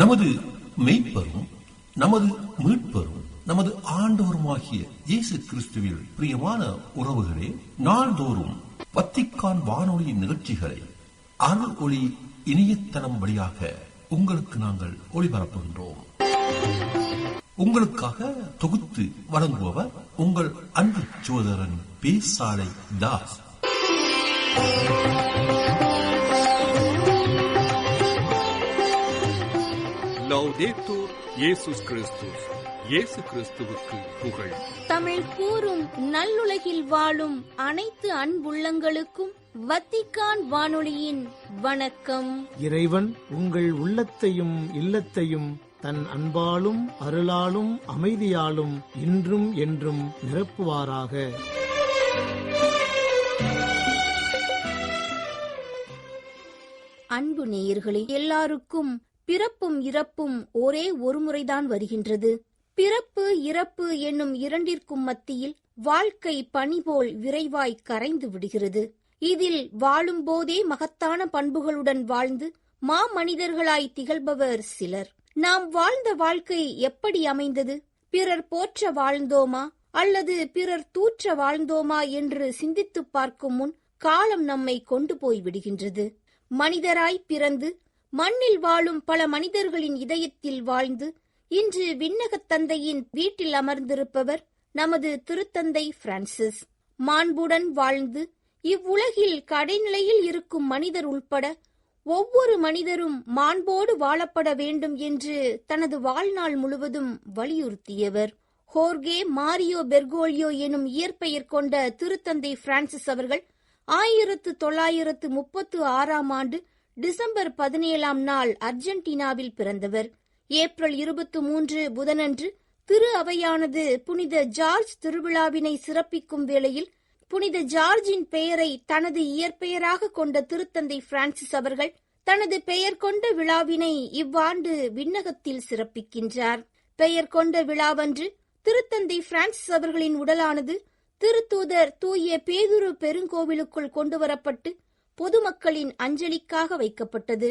நமது மெய்ப்பரும் நமது மீட்பரும் நமது ஆண்டவருமாகிய இயேசு கிறிஸ்துவில் பிரியமான உறவுகளே, நாள்தோறும் வத்திக்கான் வானொலி நிகழ்ச்சிகளை அருள் ஒளி இணையதளம் வழியாக உங்களுக்கு நாங்கள் ஒளிபரப்புகின்றோம். உங்களுக்காக தொகுத்து வழங்குபவர் உங்கள் அன்பு சகோதரன் பேசாலை தாஸ். லௌதேத்தூர் இயேசுஸ் கிறிஸ்துஸ். இயேசு கிறிஸ்துவுக்கு புகழ். தமிழ் கூறும் நல்லுலகில் வாழும் அனைத்து அன்புள்ளங்களுக்கும் வத்திக்கான் வானொலியின் வணக்கம். இறைவன் உங்கள் உள்ளத்தையும் இல்லத்தையும் தன் அன்பாலும் அருளாலும் அமைதியாலும் இன்றும் என்றும் நிரப்புவாராக. அன்பு நேயர்களே, எல்லாருக்கும் பிறப்பும் இறப்பும் ஒரே ஒரு முறைதான் வருகின்றது. பிறப்பு இறப்பு என்னும் இரண்டிற்கும் மத்தியில் வாழ்க்கை பனி போல் விரைவாய் கரைந்து விடுகிறது. இதில் வாழும் போதே மகத்தான பண்புகளுடன் வாழ்ந்து மாமனிதர்களாய் திகழ்பவர் சிலர். நாம் வாழ்ந்த வாழ்க்கை எப்படி அமைந்தது? பிறர் போற்ற வாழ்ந்தோமா அல்லது பிறர் தூற்ற வாழ்ந்தோமா என்று சிந்தித்து பார்க்கும் முன் காலம் நம்மை கொண்டு போய் விடுகின்றது. மனிதராய் பிறந்து மண்ணில் வாழும் பல மனிதர்களின் இதயத்தில் வாழ்ந்து இன்று விண்ணகத் தந்தையின் வீட்டில் அமர்ந்திருப்பவர் நமது திருத்தந்தை பிரான்சிஸ். மாண்புடன் வாழ்ந்து இவ்வுலகில் கடைநிலையில் இருக்கும் மனிதர் உள்பட ஒவ்வொரு மனிதரும் மாண்போடு வாழப்பட வேண்டும் என்று தனது வாழ்நாள் முழுவதும் வலியுறுத்தியவர். ஹோர்கே மாரியோ பெர்கோலியோ எனும் இயற்பெயர் கொண்ட திருத்தந்தை பிரான்சிஸ் அவர்கள் 1936 ஆண்டு டிசம்பர் 17 அர்ஜென்டினாவில் பிறந்தவர். ஏப்ரல் 23 புதனன்று திரு அவையானது புனித ஜார்ஜ் திருவிழாவினை சிறப்பிக்கும் வேளையில் புனித ஜார்ஜின் பெயரை தனது இயற்பெயராக கொண்ட திருத்தந்தை பிரான்சிஸ் அவர்கள் தனது பெயர் கொண்ட விழாவினை இவ்வாண்டு விண்ணகத்தில் சிறப்பிக்கின்றார். பெயர் கொண்ட விழாவன்று திருத்தந்தை பிரான்சிஸ் அவர்களின் உடலானது திருத்தூதர் தூய பேதுரு பெருங்கோவிலுக்குள் கொண்டுவரப்பட்டு பொதுமக்களின் அஞ்சலிக்காக வைக்கப்பட்டது.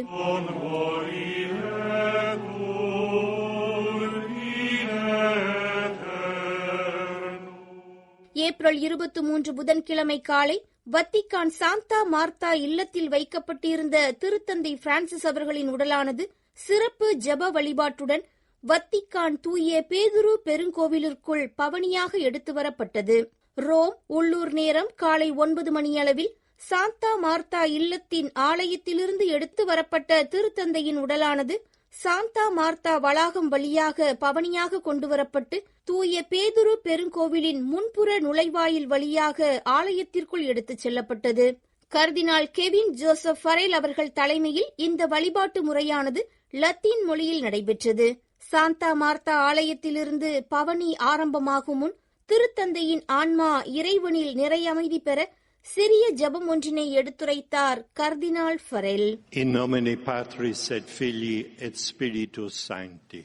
ஏப்ரல் 23 புதன்கிழமை காலை வத்திக்கான் சாந்தா மார்த்தா இல்லத்தில் வைக்கப்பட்டிருந்த திருத்தந்தை பிரான்சிஸ் அவர்களின் உடலானது சிறப்பு ஜெப வழிபாட்டுடன் வத்திக்கான் தூய பேதுரு பெருங்கோவிலிற்குள் பவனியாக எடுத்து வரப்பட்டது. ரோம் உள்ளூர் நேரம் காலை 9 மணியளவில் சாந்தா மார்த்தா இல்லத்தின் ஆலயத்திலிருந்து எடுத்து வரப்பட்ட திருத்தந்தையின் உடலானது சாந்தா மார்த்தா வளாகம் வழியாக பவனியாக கொண்டுவரப்பட்டு தூய பேதுரு பெருங்கோவிலின் முன்புற நுழைவாயில் வழியாக ஆலயத்திற்குள் எடுத்துச் செல்லப்பட்டது. கர்தினால் கெவின் ஜோசப் ஃபரெல் அவர்கள் தலைமையில் இந்த வழிபாட்டு முறையானது லத்தீன் மொழியில் நடைபெற்றது. சாந்தா மார்த்தா ஆலயத்திலிருந்து பவனி ஆரம்பமாகும் முன் திருத்தந்தையின் ஆன்மா இறைவனில் நிறை அமைதி பெற சிறிய ஜெபம் ஒன்றினை எடுத்துரைத்தார் கர்தினால் Farrell. In nomine Patris et Filii et Spiritus Sancti.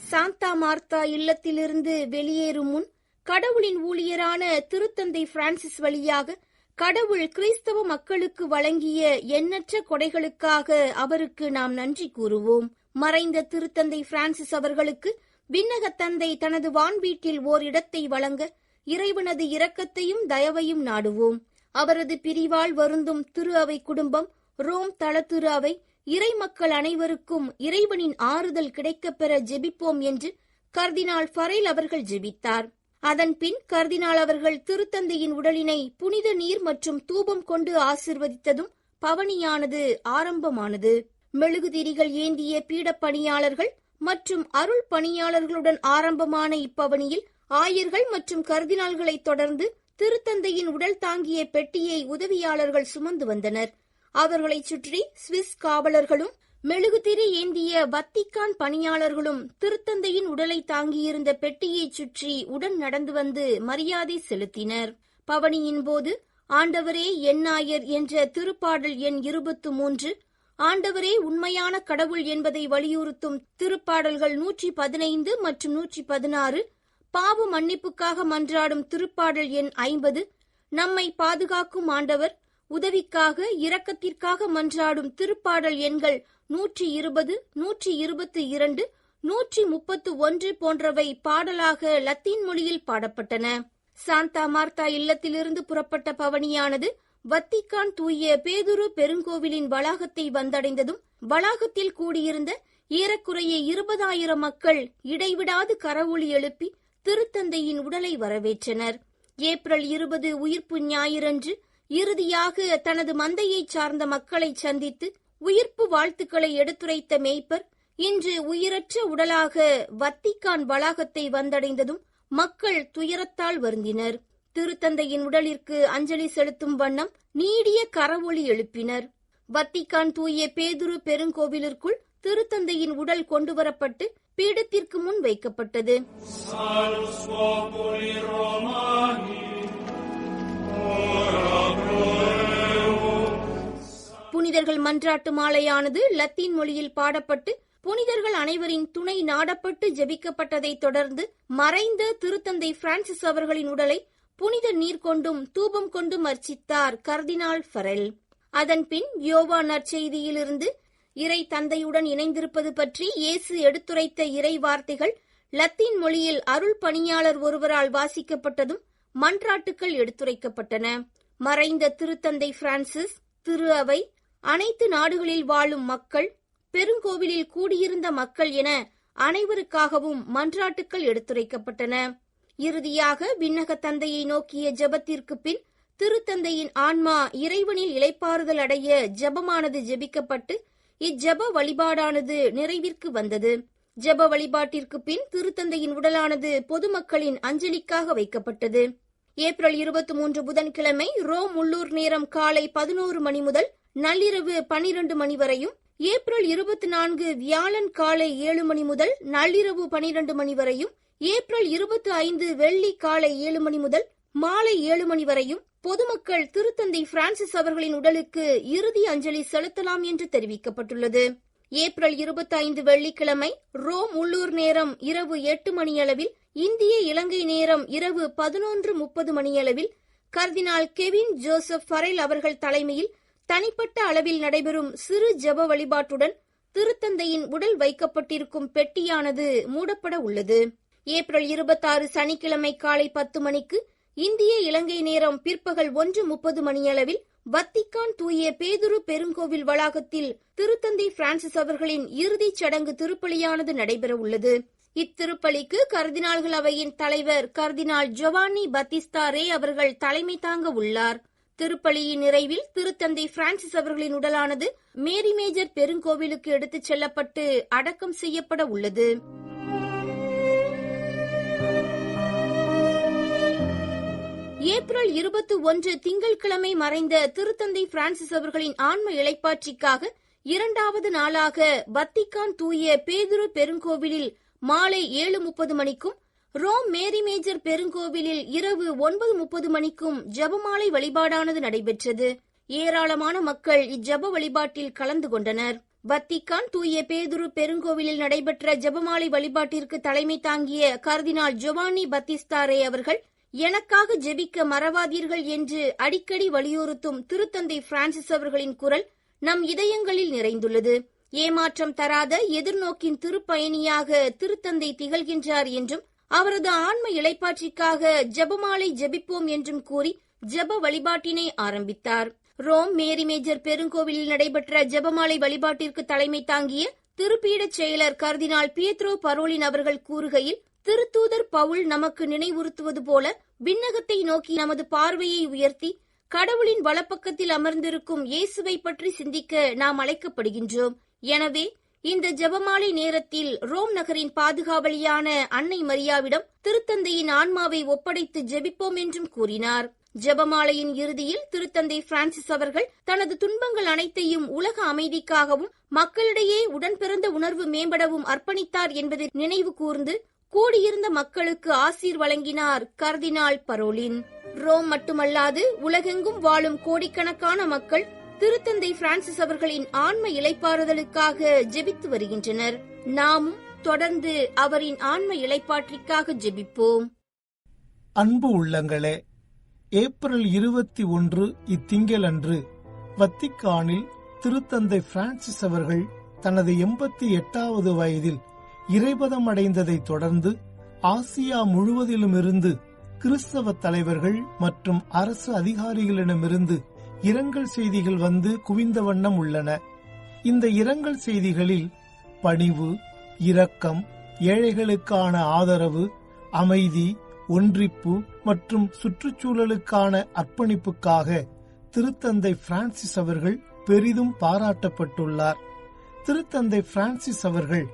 Santa Marta இல்லத்திலிருந்து வெளியேறும் முன் கடவுளின் ஊழியரான திருத்தந்தை பிரான்சிஸ் வழியாக கடவுள் கிறிஸ்தவ மக்களுக்கு வழங்கிய எண்ணற்ற கொடைகளுக்காக அவருக்கு நாம் நன்றி கூறுவோம். மறைந்த திருத்தந்தை பிரான்சிஸ் அவர்களுக்கு விண்ணகத் தந்தை தனது வான்வீட்டில் ஓர் இடத்தை வழங்க இறைவனது இரக்கத்தையும் தயவையும் நாடுவோம். அவரது பிரிவால் வருந்தும் திரு அவை குடும்பம், ரோம் தள திரு அவை, இறை மக்கள் அனைவருக்கும் இறைவனின் ஆறுதல் கிடைக்கப்பெற ஜெபிப்போம் என்று கர்தினால் ஃபரெல் அவர்கள் ஜெபித்தார். அதன்பின் கர்தினால் அவர்கள் திருத்தந்தையின் உடலினை புனித நீர் மற்றும் தூபம் கொண்டு ஆசிர்வதித்ததும் பவனியானது ஆரம்பமானது. மெழுகுதிரிகள் ஏந்திய பீடப் பணியாளர்கள் மற்றும் அருள் பணியாளர்களுடன் ஆரம்பமான இப்பவனியில் ஆயர்கள் மற்றும் கர்தினால்களை தொடர்ந்து திருத்தந்தையின் உடல் தாங்கிய பெட்டியை உதவியாளர்கள் சுமந்து வந்தனர். அவர்களை சுற்றி சுவிஸ் காவலர்களும் மெழுகுதிரி ஏந்திய வத்திக்கான் பணியாளர்களும் திருத்தந்தையின் உடலை தாங்கியிருந்த பெட்டியை சுற்றி உடன் நடந்து வந்து மரியாதை செலுத்தினர். பவனியின் போது ஆண்டவரே என்னாயர் என்ற திருப்பாடல் எண் 23, ஆண்டவரே உண்மையான கடவுள் என்பதை வலியுறுத்தும் திருப்பாடல்கள் 115 மற்றும் 116, பாவ மன்னிப்புக்காக மன்றாடும் திருப்பாடல் எண் 50, நம்மை பாதுகாக்கும் ஆண்டவர் உதவிக்காக இரக்கத்திற்காக மன்றாடும் திருப்பாடல் எண்கள் 120, 122, 131 போன்றவை பாடலாக லத்தீன் மொழியில் பாடப்பட்டன. சாந்தா மார்த்தா இல்லத்திலிருந்து புறப்பட்ட பவனியானது வத்திக்கான் தூய பேதுரு பெருங்கோவிலின் வளாகத்தை வந்தடைந்ததும் வளாகத்தில் கூடியிருந்த ஏறக்குறைய 20,000 மக்கள் இடைவிடாது கரவொலி எழுப்பி திருத்தந்தையின் உடலை வரவேற்றனர். ஏப்ரல் 20 உயிர்ப்பு ஞாயிறன்று இறுதியாக தனது மந்தையை சார்ந்த மக்களை சந்தித்து உயிர்ப்பு வாழ்த்துக்களை எடுத்துரைத்த மேய்ப்பர் இன்று உயிரற்ற உடலாக வத்திக்கான் வளாகத்தை வந்தடைந்ததும் மக்கள் துயரத்தால் வருந்தினர். திருத்தந்தையின் உடலிற்கு அஞ்சலி செலுத்தும் வண்ணம் நீடிய கரவொலி எழுப்பினர். வத்திக்கான் தூய பேதுரு பெருங்கோவிலிற்குள் திருத்தந்தையின் உடல் கொண்டுவரப்பட்டு பீடத்திற்கு முன் வைக்கப்பட்டது. புனிதர்கள் மன்றாட்டு மாலையானது லத்தீன் மொழியில் பாடப்பட்டு புனிதர்கள் அனைவரின் துணை நாடப்பட்டு ஜெபிக்கப்பட்டதைத் தொடர்ந்து மறைந்த திருத்தந்தை பிரான்சிஸ் அவர்களின் உடலை புனித நீர் கொண்டும் தூபம் கொண்டும் அர்ச்சித்தார் கர்தினால் ஃபரெல். அதன்பின் யோவான் நற்செய்தியிலிருந்து இறை தந்தையுடன் இணைந்திருப்பது பற்றி இயேசு எடுத்துரைத்த இறை வார்த்தைகள் லத்தீன் மொழியில் அருள் பணியாளர் ஒருவரால் வாசிக்கப்பட்டதும் மன்றாட்டுக்கள் எடுத்துரைக்கப்பட்டன. மறைந்த திருத்தந்தை பிரான்சிஸ், திரு அவை, அனைத்து நாடுகளில் வாழும் மக்கள், பெருங்கோவிலில் கூடியிருந்த மக்கள் என அனைவருக்காகவும் மன்றாட்டுக்கள் எடுத்துரைக்கப்பட்டன. இறுதியாக விண்ணக தந்தையை நோக்கிய ஜெபத்திற்கு பின் திருத்தந்தையின் ஆன்மா இறைவனில் இளைப்பாறுதல் அடைய ஜெபமானது ஜெபிக்கப்பட்டு இஜ்ஜெப வழிபாடானது நிறைவிற்கு வந்தது. ஜெப வழிபாட்டிற்கு பின் திருத்தந்தையின் உடலானது பொதுமக்களின் அஞ்சலிக்காக வைக்கப்பட்டது. ஏப்ரல் 23 புதன்கிழமை ரோம் உள்ளூர் நேரம் காலை 11 மணி முதல் நள்ளிரவு 12 மணி வரையும், ஏப்ரல் 24 வியாழன் காலை 7 மணி முதல் நள்ளிரவு 12 மணி வரையும், ஏப்ரல் 25 வெள்ளி காலை 7 மணி முதல் மாலை 7 மணி வரையும் பொதுமக்கள் திருத்தந்தை பிரான்சிஸ் அவர்களின் உடலுக்கு இறுதி அஞ்சலி செலுத்தலாம் என்று தெரிவிக்கப்பட்டுள்ளது. ஏப்ரல் 25 வெள்ளிக்கிழமை ரோம் உள்ளூர் நேரம் இரவு 8 மணியளவில், இந்திய இலங்கை நேரம் இரவு 11:30 மணியளவில் கர்தினால் கெவின் ஜோசப் ஃபரெல் அவர்கள் தலைமையில் தனிப்பட்ட அளவில் நடைபெறும் சிறு ஜெப வழிபாட்டுடன் திருத்தந்தையின் உடல் வைக்கப்பட்டிருக்கும் பெட்டியானது மூடப்பட உள்ளது. ஏப்ரல் 26 சனிக்கிழமை காலை 10 மணிக்கு இந்திய இலங்கை நேரம் பிற்பகல் 1:30 மணியளவில் வத்திக்கான் தூய பேதுரு பெருங்கோவில் வளாகத்தில் திருத்தந்தை பிரான்சிஸ் அவர்களின் இறுதிச் சடங்கு திருப்பலியானது நடைபெற உள்ளது. இத்திருப்பலிக்கு கர்தினால்கள் அவையின் தலைவர் கர்தினால் ஜொவானி பத்திஸ்தா ரே அவர்கள் தலைமை தாங்க உள்ளார். திருப்பலியின் நிறைவில் திருத்தந்தை பிரான்சிஸ் அவர்களின் உடலானது மேரி மேஜர் பெருங்கோவிலுக்கு எடுத்துச் செல்லப்பட்டு அடக்கம் செய்யப்பட உள்ளது. ஏப்ரல் 21 திங்கட்கிழமை மறைந்த திருத்தந்தை பிரான்சிஸ் அவர்களின் ஆன்ம இளைப்பாற்றிக்காக 2வது நாளாக வத்திக்கான் தூய பேதுரு பெருங்கோவிலில் மாலை 7:30 மணிக்கும், ரோம் மேரி மேஜர் பெருங்கோவிலில் இரவு 9:30 மணிக்கும் ஜெபமாலை வழிபாடானது நடைபெற்றது. ஏராளமான மக்கள் இஜ்ஜெப வழிபாட்டில் கலந்து கொண்டனர். வத்திக்கான் தூய பேதுரு பெருங்கோவிலில் நடைபெற்ற ஜெபமாலை வழிபாட்டிற்கு தலைமை தாங்கிய கர்தினால் ஜொவானி பத்திஸ்தா ரே அவர்கள், எனக்காக ஜெபிக்க மறவாதீர்கள் என்று அடிக்கடி வலியுறுத்தும் திருத்தந்தை பிரான்சிஸ் அவர்களின் குரல் நம் இதயங்களில் நிறைந்துள்ளது. ஏமாற்றம் தராத எதிர்நோக்கின் திருப்பயணியாக திருத்தந்தை திகழ்கின்றார் என்றும், அவரது ஆன்ம இளைப்பாற்றிக்காக ஜெபமாலை ஜெபிப்போம் என்றும் கூறி ஜெப வழிபாட்டினை ஆரம்பித்தார். ரோம் மேரி மேஜர் பெருங்கோவிலில் நடைபெற்ற ஜெபமாலை வழிபாட்டிற்கு தலைமை தாங்கிய திருப்பீடச் செயலர் கர்தினால் பியத்ரோ பரோலின் அவர்கள் கூறுகையில், திருத்தூதர் பவுல் நமக்கு நினைவுறுத்துவது போல விண்ணகத்தை நோக்கி நமது பார்வையை உயர்த்தி கடவுளின் வலப்பக்கத்தில் அமர்ந்திருக்கும் இயேசுவை பற்றி சிந்திக்க நாம் அழைக்கப்படுகின்றோம். எனவே இந்த ஜெபமாலை நேரத்தில் ரோம் நகரின் பாதுகாவலியான அன்னை மரியாவிடம் திருத்தந்தையின் ஆன்மாவை ஒப்படைத்து ஜெபிப்போம் என்றும் கூறினார். ஜெபமாலையின் இறுதியில் திருத்தந்தை பிரான்சிஸ் அவர்கள் தனது துன்பங்கள் அனைத்தையும் உலக அமைதிக்காகவும் மக்களிடையே உடன்பிறந்த உணர்வு மேம்படவும் அர்ப்பணித்தார் என்பதை நினைவு கூர்ந்து கூடியிருந்த மக்களுக்கு ஆசீர் வழங்கினார் கர்தினால் பரோலின். ரோம் மட்டுமல்லாது உலகெங்கும் வாழும் கோடிக்கணக்கான மக்கள் திருத்தந்தை பிரான்சிஸ் அவர்களின் ஆன்ம இளைப்பாறுதலுக்காக ஜெபித்து வருகின்றனர். நாமும் தொடர்ந்து அவரின் ஆன்ம இளைப்பாற்றிற்காக ஜெபிப்போம். அன்பு உள்ளங்களே, ஏப்ரல் 21 இத்திங்களன்று வத்திக்கானில் திருத்தந்தை பிரான்சிஸ் அவர்கள் தனது 88வது வயதில் இறைபதம் அடைந்ததைத் தொடர்ந்து ஆசியா முழுவதிலுமிருந்து கிறிஸ்தவ தலைவர்கள் மற்றும் அரசு அதிகாரிகளிடமிருந்து இரங்கல் செய்திகள் வந்து குவிந்த வண்ணம் உள்ளன. இந்த இரங்கல் செய்திகளில் பணிவு, இரக்கம், ஏழைகளுக்கான ஆதரவு, அமைதி, ஒன்றிப்பு மற்றும் சுற்றுச்சூழலுக்கான அர்ப்பணிப்புக்காக திருத்தந்தை பிரான்சிஸ் அவர்கள் பெரிதும் பாராட்டப்பட்டுள்ளார். திருத்தந்தை பிரான்சிஸ் அவர்கள்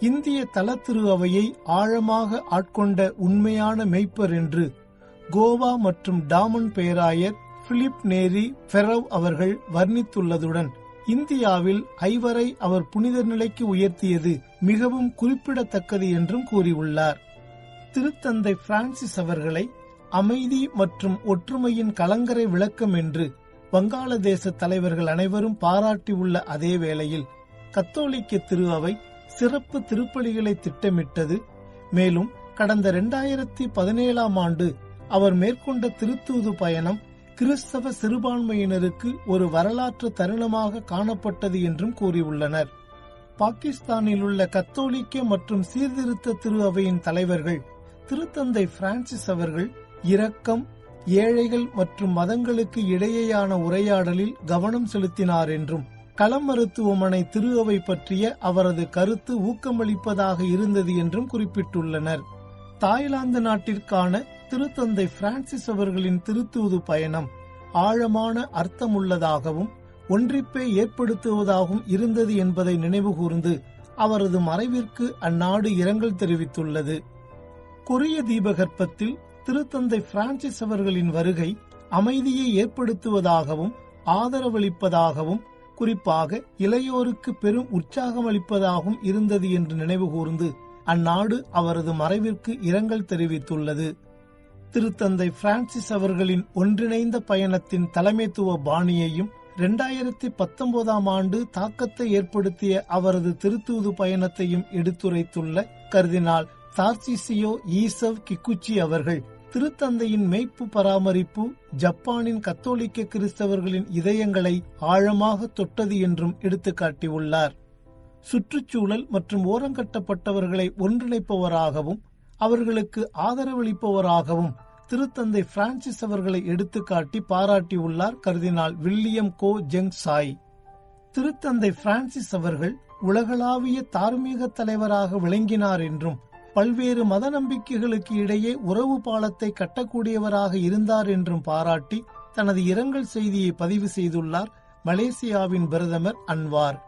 இந்திய தல திரு அவையை ஆழமாக ஆட்கொண்ட உண்மையான மெய்ப்பர் என்று கோவா மற்றும் டாமன் பேராயர் பிலிப் நேரி ஃபெரவ் அவர்கள் வர்ணித்துள்ளதுடன் இந்தியாவில் ஐவரை அவர் புனித நிலைக்கு உயர்த்தியது மிகவும் குறிப்பிடத்தக்கது என்றும் கூறியுள்ளார். திருத்தந்தை பிரான்சிஸ் அவர்களை அமைதி மற்றும் ஒற்றுமையின் கலங்கரை விளக்கம் என்று வங்காளதேச தலைவர்கள் அனைவரும் பாராட்டியுள்ள அதே வேளையில் கத்தோலிக்க திரு அவை சிறப்பு திருப்பலிகளை திட்டமிட்டது. மேலும் கடந்த 2017 ஆண்டு அவர் மேற்கொண்ட திருத்தூது பயணம் கிறிஸ்தவ சிறுபான்மையினருக்கு ஒரு வரலாற்று தருணமாக காணப்பட்டது என்றும் கூறியுள்ளனர். பாகிஸ்தானில் உள்ள கத்தோலிக்க மற்றும் சீர்திருத்த திரு அவையின் தலைவர்கள் திருத்தந்தை பிரான்சிஸ் அவர்கள் இரக்கம், ஏழைகள் மற்றும் மதங்களுக்கு இடையேயான உரையாடலில் கவனம் செலுத்தினார் என்றும் களம் மருத்துவமனை திரு அவை பற்றிய அவரது கருத்து ஊக்கமளிப்பதாக இருந்தது என்றும் குறிப்பிட்டுள்ளனர். தாய்லாந்து நாட்டிற்கான திருத்தந்தை பிரான்சிஸ் அவர்களின் திருத்தூது பயணம் ஆழமான அர்த்தமுள்ளதாகவும் ஒன்றிப்பை ஏற்படுத்துவதாகவும் இருந்தது என்பதை நினைவுகூர்ந்து அவரது மறைவிற்கு அந்நாடு இரங்கல் தெரிவித்துள்ளது. கொரிய தீபகற்பத்தில் திருத்தந்தை பிரான்சிஸ் அவர்களின் வருகை அமைதியை ஏற்படுத்துவதாகவும் ஆதரவளிப்பதாகவும் குறிப்பாக இளையோருக்கு பெரும் உற்சாகமளிப்பதாகவும் இருந்தது என்று நினைவுகூர்ந்து அந்நாடு அவரது மறைவிற்கு இரங்கல் தெரிவித்துள்ளது. திருத்தந்தை பிரான்சிஸ் அவர்களின் ஒன்றிணைந்த பயணத்தின் தலைமைத்துவ பாணியையும் 2019 ஆண்டு தாக்கத்தை ஏற்படுத்திய அவரது திருத்தூது பயணத்தையும் எடுத்துரைத்துள்ள கர்தினால் தார்சிசியோ ஈசவ் கிக்குச்சி அவர்கள் திருத்தந்தையின் மெய்ப்பு பராமரிப்பு ஜப்பானின் கத்தோலிக்க கிறிஸ்தவர்களின் இதயங்களை ஆழமாக தொட்டது என்றும் எடுத்துக்காட்டியுள்ளார். சுற்றுச்சூழல் மற்றும் ஓரங்கட்டப்பட்டவர்களை ஒன்றிணைப்பவராகவும் அவர்களுக்கு ஆதரவளிப்பவராகவும் திருத்தந்தை பிரான்சிஸ் அவர்களை எடுத்துக்காட்டி பாராட்டியுள்ளார் கர்தினால் வில்லியம் கோ ஜெங் சாய். திருத்தந்தை பிரான்சிஸ் அவர்கள் உலகளாவிய தார்மீக தலைவராக விளங்கினார் என்றும் பல்வேறு மத நம்பிக்கைகளுக்கு இடையே உறவு பாலத்தை கட்டக்கூடியவராக இருந்தார் என்றும் பாராட்டி தனது இரங்கல் செய்தியை பதிவு செய்துள்ளார் மலேசியாவின் பிரதமர் அன்வார்.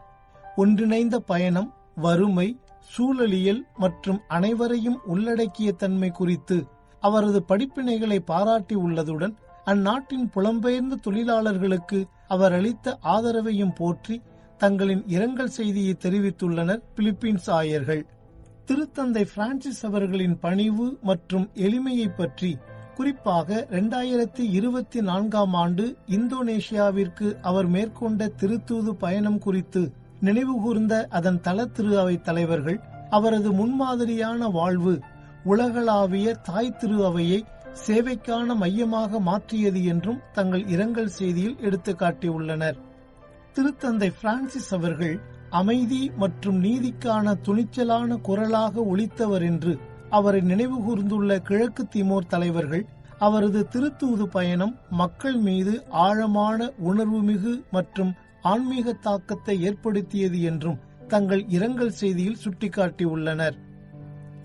ஒன்றிணைந்த பயணம், வறுமை, சூழலியல் மற்றும் அனைவரையும் உள்ளடக்கிய தன்மை குறித்து அவரது படிப்பினைகளை பாராட்டி உள்ளதுடன் அந்நாட்டின் புலம்பெயர்ந்த தொழிலாளர்களுக்கு அவர் அளித்த ஆதரவையும் போற்றி தங்களின் இரங்கல் செய்தியை தெரிவித்துள்ளனர் பிலிப்பீன்ஸ் ஆயர்கள். திருத்தந்தை பிரான்சிஸ் அவர்களின் பணிவு மற்றும் எளிமையை பற்றி குறிப்பாக 2024 ஆண்டு இந்தோனேஷியாவிற்கு அவர் மேற்கொண்ட திருத்தூது பயணம் குறித்து நினைவுகூர்ந்த அதன் தல திரு அவை தலைவர்கள் அவரது முன்மாதிரியான வாழ்வு உலகளாவிய தாய் திரு அவையை சேவைக்கான மையமாக மாற்றியது என்றும் தங்கள் இரங்கல் செய்தியில் எடுத்துக்காட்டியுள்ளனர். திருத்தந்தை பிரான்சிஸ் அவர்கள் அமைதி மற்றும் நீதிக்கான துணிச்சலான குரலாக ஒலித்தவர் என்று அவரை நினைவுகூர்ந்துள்ள கிழக்கு திமோர் தலைவர்கள் அவரது திருத்தூது பயணம் மக்கள் மீது ஆழமான உணர்வுமிகு மற்றும் ஆன்மீக தாக்கத்தை ஏற்படுத்தியது என்றும் தங்கள் இரங்கல் செய்தியில் சுட்டிக்காட்டியுள்ளனர்.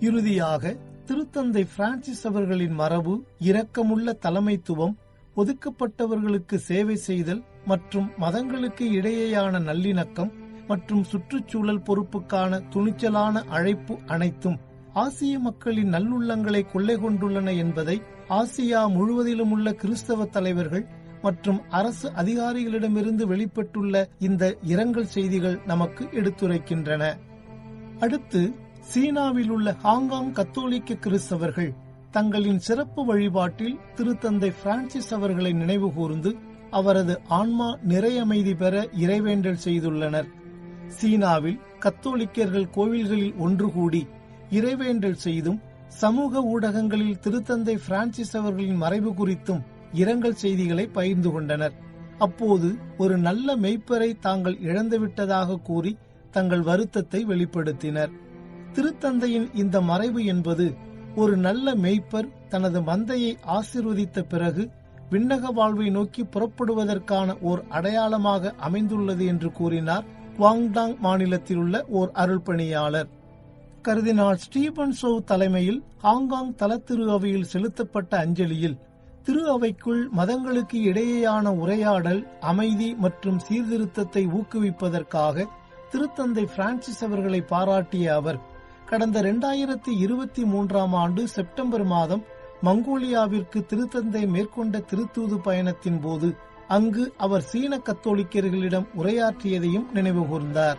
இறுதியாக திருத்தந்தை பிரான்சிஸ் அவர்களின் மரபு, இரக்கமுள்ள தலைமைத்துவம், ஒதுக்கப்பட்டவர்களுக்கு சேவை செய்தல் மற்றும் மதங்களுக்கு இடையேயான நல்லிணக்கம் மற்றும் சுற்றுச்சூழல் பொறுப்புக்கான துணிச்சலான அழைப்பு அனைத்தும் ஆசிய மக்களின் நல்லுள்ளங்களை கொள்ளை கொண்டுள்ளன என்பதை ஆசியா முழுவதிலும் உள்ள கிறிஸ்தவ தலைவர்கள் மற்றும் அரசு அதிகாரிகளிடமிருந்து வெளிப்பட்டுள்ள இந்த இரங்கல் செய்திகள் நமக்கு எடுத்துரைக்கின்றன. அடுத்து சீனாவில் உள்ள ஹாங்காங் கத்தோலிக்க கிறிஸ்தவர்கள் தங்களின் சிறப்பு வழிபாட்டில் திருத்தந்தை பிரான்சிஸ் அவர்களை நினைவுகூர்ந்து அவரது ஆன்மா நிறையமைதி பெற இறைவேண்டல் செய்துள்ளனர். சீனாவில் கத்தோலிக்கர்கள் கோவில்களில் ஒன்று கூடி இறைவேண்டல் செய்தும் சமூக ஊடகங்களில் திருத்தந்தை பிரான்சிஸ் அவர்களின் மறைவு குறித்தும் இரங்கல் செய்திகளை பகிர்ந்து கொண்டனர். அப்போது ஒரு நல்ல மெய்ப்பரை தாங்கள் இழந்துவிட்டதாக கூறி தங்கள் வருத்தத்தை வெளிப்படுத்தினர். திருத்தந்தையின் இந்த மறைவு என்பது ஒரு நல்ல மெய்ப்பர் தனது மந்தையை ஆசீர்வதித்த பிறகு விண்ணக வாழ்வை நோக்கி புறப்படுவதற்கான ஓர் அடையாளமாக அமைந்துள்ளது என்று கூறினார் குவாங்டாங் மாநிலத்தில் உள்ள ஓர் அருள்பணியாளர். கர்தினால் ஸ்டீபன் சோவ் தலைமையில் ஹாங்காங் தல திரு அவையில் செலுத்தப்பட்ட அஞ்சலியில் திரு அவைக்குள் மதங்களுக்கு இடையேயான உரையாடல், அமைதி மற்றும் சீர்திருத்தத்தை ஊக்குவிப்பதற்காக திருத்தந்தை பிரான்சிஸ் அவர்களை பாராட்டிய அவர் கடந்த 2023 ஆண்டு செப்டம்பர் மாதம் மங்கோலியாவிற்கு திருத்தந்தை மேற்கொண்ட திருத்தூது பயணத்தின் போது அங்கு அவர் சீன கத்தோலிக்கர்களிடம் உரையாற்றியதையும் நினைவுகூர்ந்தார்.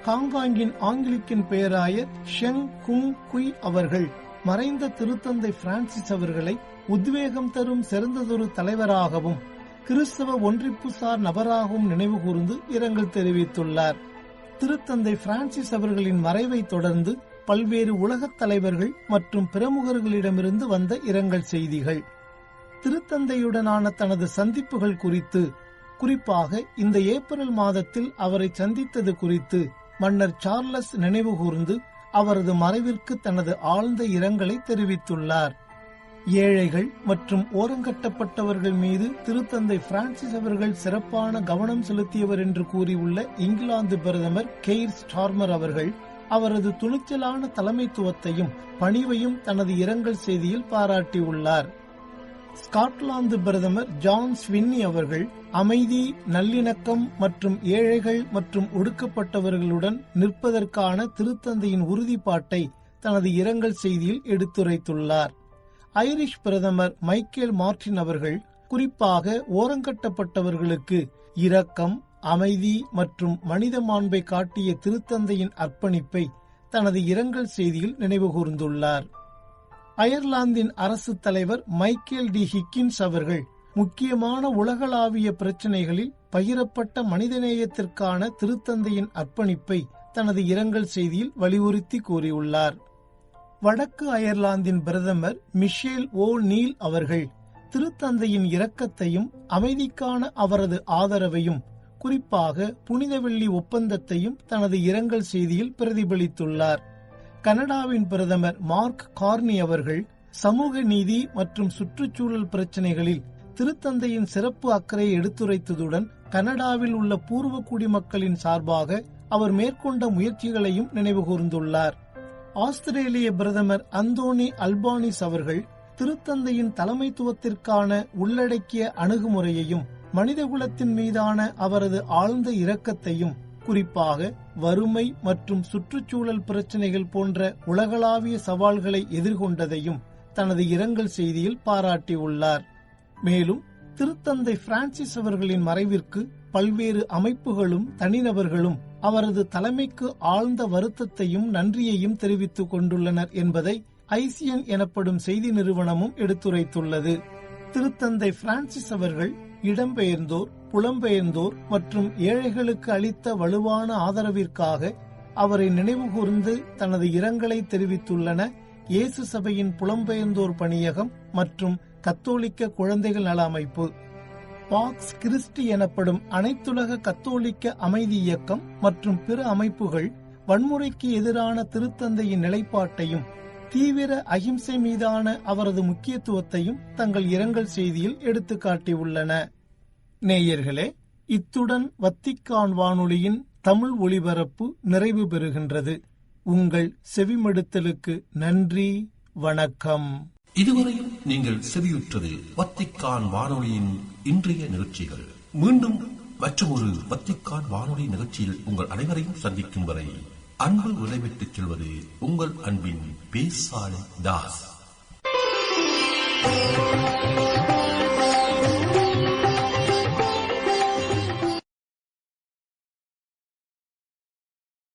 ஹாங்காங்கின் ஆங்கிலிக்கன் பேராயர் ஷெங் குங் குய் அவர்கள் மறைந்த திருத்தந்தை பிரான்சிஸ் அவர்களை உத்வேகம் தரும் சிறந்ததொரு தலைவராகவும் கிறிஸ்தவ ஒன்றிப்புசார் நபராகவும் நினைவு கூர்ந்து இரங்கல் தெரிவித்துள்ளார். திருத்தந்தை பிரான்சிஸ் அவர்களின் மறைவை தொடர்ந்து பல்வேறு உலகத் தலைவர்கள் மற்றும் பிரமுகர்களிடமிருந்து வந்த இரங்கல் செய்திகள். திருத்தந்தையுடனான தனது சந்திப்புகள் குறித்து, குறிப்பாக இந்த ஏப்ரல் மாதத்தில் அவரை சந்தித்தது குறித்து மன்னர் சார்லஸ் நினைவு கூர்ந்து அவரது மறைவிற்கு தனது ஆழ்ந்த இரங்கலை தெரிவித்துள்ளார். ஏழைகள் மற்றும் ஓரங்கட்டப்பட்டவர்கள் மீது திருத்தந்தை பிரான்சிஸ் அவர்கள் சிறப்பான கவனம் செலுத்தியவர் என்று கூறியுள்ள இங்கிலாந்து பிரதமர் கெய்ர் ஸ்டார்மர் அவர்கள் அவரது துணிச்சலான தலைமைத்துவத்தையும் பணிவையும் தனது இரங்கல் செய்தியில் பாராட்டியுள்ளார். ஸ்காட்லாந்து பிரதமர் ஜான் ஸ்வின்னி அவர்கள் அமைதி, நல்லிணக்கம் மற்றும் ஏழைகள் மற்றும் ஒடுக்கப்பட்டவர்களுடன் நிற்பதற்கான திருத்தந்தையின் உறுதிப்பாட்டை தனது இரங்கல் செய்தியில் எடுத்துரைத்துள்ளார். ஐரிஷ் பிரதமர் மைக்கேல் மார்டின் அவர்கள் குறிப்பாக ஓரங்கட்டப்பட்டவர்களுக்கு இரக்கம், அமைதி மற்றும் மனித மாண்பை காட்டிய திருத்தந்தையின் அர்ப்பணிப்பை தனது இரங்கல் செய்தியில் நினைவுகூர்ந்துள்ளார். அயர்லாந்தின் அரசு தலைவர் மைக்கேல் டி ஹிக்கின்ஸ் அவர்கள் முக்கியமான உலகளாவிய பிரச்சினைகளில் பகிரப்பட்ட மனிதநேயத்திற்கான திருத்தந்தையின் அர்ப்பணிப்பை தனது இரங்கல் செய்தியில் வலியுறுத்தி கூறியுள்ளார். வடக்கு அயர்லாந்தின் பிரதமர் மிஷேல் ஓ நீல் அவர்கள் திருத்தந்தையின் இரக்கத்தையும் அமைதிக்கான அவரது ஆதரவையும், குறிப்பாக புனித வெள்ளி ஒப்பந்தத்தையும் தனது இரங்கல் செய்தியில் பிரதிபலித்துள்ளார். கனடாவின் பிரதமர் மார்க் கார்னி அவர்கள் சமூக நீதி மற்றும் சுற்றுச்சூழல் பிரச்சினைகளில் திருத்தந்தையின் சிறப்பு அக்கறையை எடுத்துரைத்ததுடன் கனடாவில் உள்ள பூர்வ குடிமக்களின் சார்பாக அவர் மேற்கொண்ட முயற்சிகளையும் நினைவுகூர்ந்துள்ளார். ஆஸ்திரேலிய பிரதமர் அந்தோனி அல்பானிஸ் அவர்கள் திருத்தந்தையின் தலைமைத்துவத்திற்கான உள்ளடக்கிய அணுகுமுறையையும் மனிதகுலத்தின் மீதான அவரது ஆழ்ந்த இரக்கத்தையும், குறிப்பாக வறுமை மற்றும் சுற்றுச்சூழல் பிரச்சினைகள் போன்ற உலகளாவிய சவால்களை எதிர்கொண்டதையும் தனது இரங்கல் செய்தியில் பாராட்டியுள்ளார். மேலும் திருத்தந்தை பிரான்சிஸ் அவர்களின் மறைவிற்கு பல்வேறு அமைப்புகளும் தனிநபர்களும் அவரது தலைமைக்கு ஆழ்ந்த வருத்தத்தையும் நன்றியையும் தெரிவித்துக் கொண்டுள்ளனர் என்பதை ஐசிஎன் எனப்படும் செய்தி நிறுவனமும் எடுத்துரைத்துள்ளது. திருத்தந்தை பிரான்சிஸ் அவர்கள் இடம்பெயர்ந்தோர், புலம்பெயர்ந்தோர் மற்றும் ஏழைகளுக்கு அளித்த வலுவான ஆதரவிற்காக அவரை நினைவுகூர்ந்து தனது இரங்கலை தெரிவித்துள்ளன இயேசு சபையின் புலம்பெயர்ந்தோர் பணியகம் மற்றும் கத்தோலிக்க குழந்தைகள் நல அமைப்பு. பாக்ஸ் கிறிஸ்டி எனப்படும் அனைத்துலக கத்தோலிக்க அமைதி இயக்கம் மற்றும் பிற அமைப்புகள் வன்முறைக்கு எதிரான திருத்தந்தையின் நிலைப்பாட்டையும் தீவிர அகிம்சை மீதான அவரது முக்கியத்துவத்தையும் தங்கள் இரங்கல் செய்தியில் எடுத்துக்காட்டியுள்ளன. நேயர்களே, இத்துடன் வத்திக்கான் வானொலியின் தமிழ் ஒலிபரப்பு நிறைவு பெறுகின்றது. உங்கள் செவிமடுத்தலுக்கு நன்றி, வணக்கம். இதுவரையும் நீங்கள் செவியுற்றது வத்திக்கான் வானொலியின் இன்றைய நிகழ்ச்சிகள். மீண்டும் மற்றொரு வத்திக்கான் வானொலி நிகழ்ச்சியில் உங்கள் அனைவரையும் சந்திக்கும் வரை அன்பு விடைபெற்றுச் செல்வது உங்கள் அன்பின் பேசாலை தாஸ்.